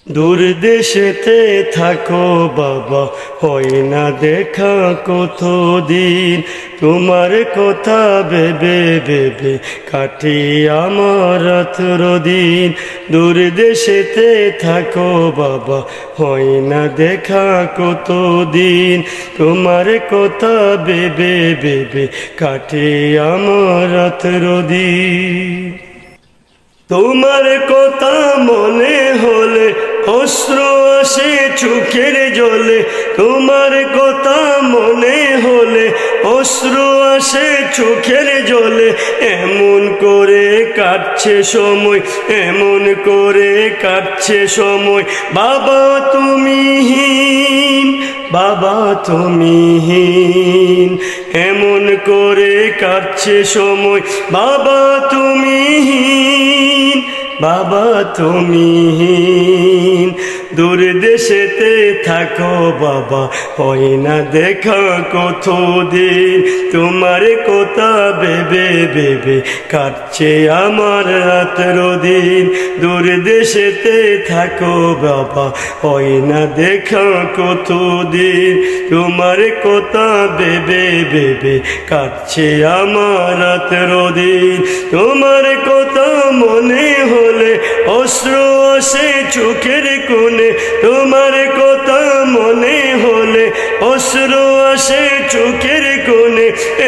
দূর দেশেতে থাকো বাবা, হয় না দেখা কতদিন। তোমার কথা ভেবে ভেবে কাটে আমার রাতের দিন। দূর দেশেতে থাকো বাবা, হয় না দেখা কতদিন। তোমার কথা ভেবে ভেবে কাটে আমার রাতের দিন। তোমার কথা মনে হলে অশ্রু আসে চোখের জলে। তোমার কথা মনে হলে অশ্রু আসে চোখের জলে। এমন করে কাটছে সময়, এমন করে কাটছে সময়। বাবা তুমি হীন, বাবা তুমি হীন। এমন করে কাটছে সময়, বাবা তুমি হীন, বাবা তুমি হীন। দূর দেশেতে থাকো বাবা, হয় না দেখা কতদিন। তোমার কথা ভেবে ভেবে কাটছে আমার রাতের দিন। দূর দেশেতে থাকো বাবা, হয় না দেখা কতদিন। তোমার কথা ভেবে ভেবে কাটছে আমার রাতের দিন। তোমার কথা মনে হলে অশ্রু আসে চোখের কোণে। তোমার কথা মনে হলে অশ্রু আসে চোখের কোণে।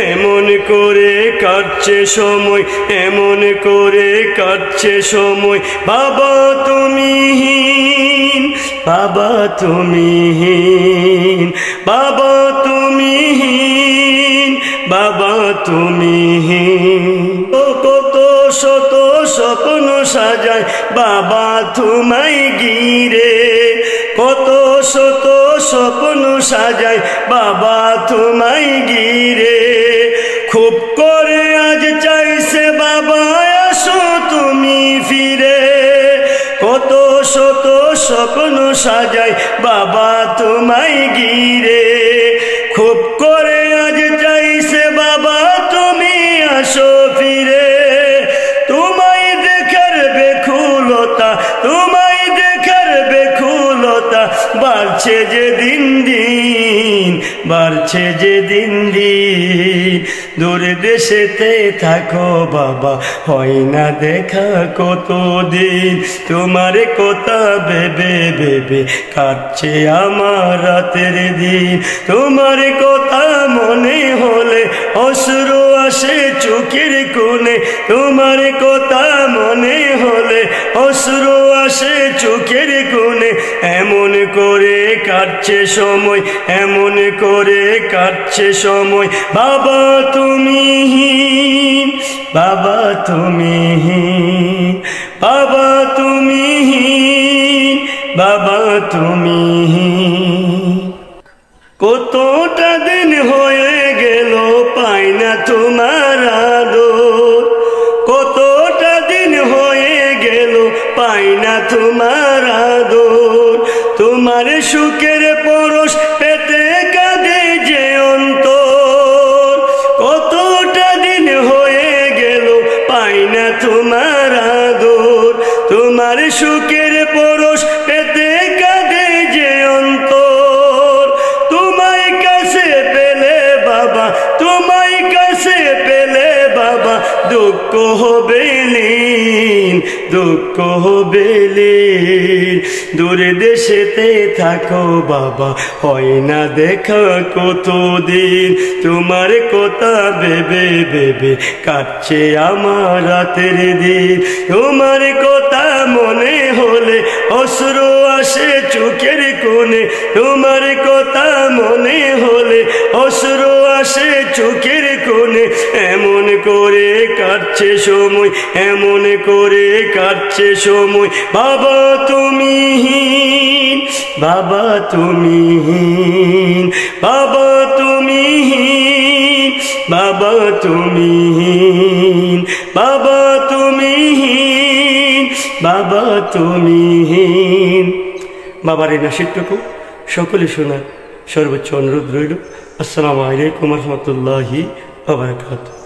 এমন করে কাটছে সময়, এমন করে কাটছে সময়। বাবা তুমি হীন, বাবা তুমি হীন, বাবা তুমি হীন, বাবা তুমি হীন। কত শত স্বপ্ন সাজায় বাবা তোমায় ঘিরে। কত শত স্বপ্ন সাজায় বাবা তোমায় ঘিরে। খুব করে আজ চাইছে বাবা আসো তুমি ফিরে। কত শত স্বপ্ন সাজায় বাবা তোমায় ঘিরে। খুব করে আজ চাইছে বাবা তুমি আসো ফিরে। তোমায় দেখার বেকুলতা, তোমায় দেখার বেকুলতা বাড়ছে যে দিন দিন, বাড়ছে যে দিন দিন। দূর দেশেতে থাকো বাবা, হয় না দেখা কতদিন। তোমার কথা ভেবে ভেবে কাটছে আমার রাতের দিন। তোমার কথা মনে হলে অশ্রু আসে চোখের কোণে। তোমার কথা মনে হলে অশ্রু আসে চোখের কোণে। এমন করে কাটছে সময়, এমন করে কাটছে সময়। বাবা তুমি হীন, বাবা তুমি হীন, বাবা তুমি হীন, বাবা তুমি হীন। কতটা দিন হয়ে গেল পাই না তোমার আদর। কতটা দিন হয়ে গেল পাই না তোমার আদর। তোমার সুখের পরশ পেতে কাঁদে যে অন্তর। কতটা দিন হয়ে গেল পাই না তোমার আদর। তোমার সুখের পরশ পেতে কাঁদে যে অন্তর। তোমায় কাছে পেলে বাবা, তোমায় কাছে পেলে বাবা দুঃখ হবে লীন, দুঃখ হবে লীন। দূর দেশেতে থাকো বাবা, হয় না দেখা কতদিন। তোমার কথা ভেবে ভেবে কাটছে আমার রাতের দিন। তোমার কথা মনে হলে অশ্রু আসে চোখের কোণে। তোমার কথা মনে হলে অশ্রু আসে চোখের কোণে। এমন করে কাটছে সময়, এমন করে কাটছে সময়। বাবা তুমি হীন, বাবা তুমি হীন, বাবা তুমি হীন, বাবা তুমি হীন, বাবা তুমি হীন, বাবা তুমি হীন। বাবার এই নাসিরটুকু সকলে শোনার সর্বোচ্চ অনুরোধ রইল। আসসালামু আলাইকুম ওয়া রাহমাতুল্লাহি ওয়া বারাকাতুহু।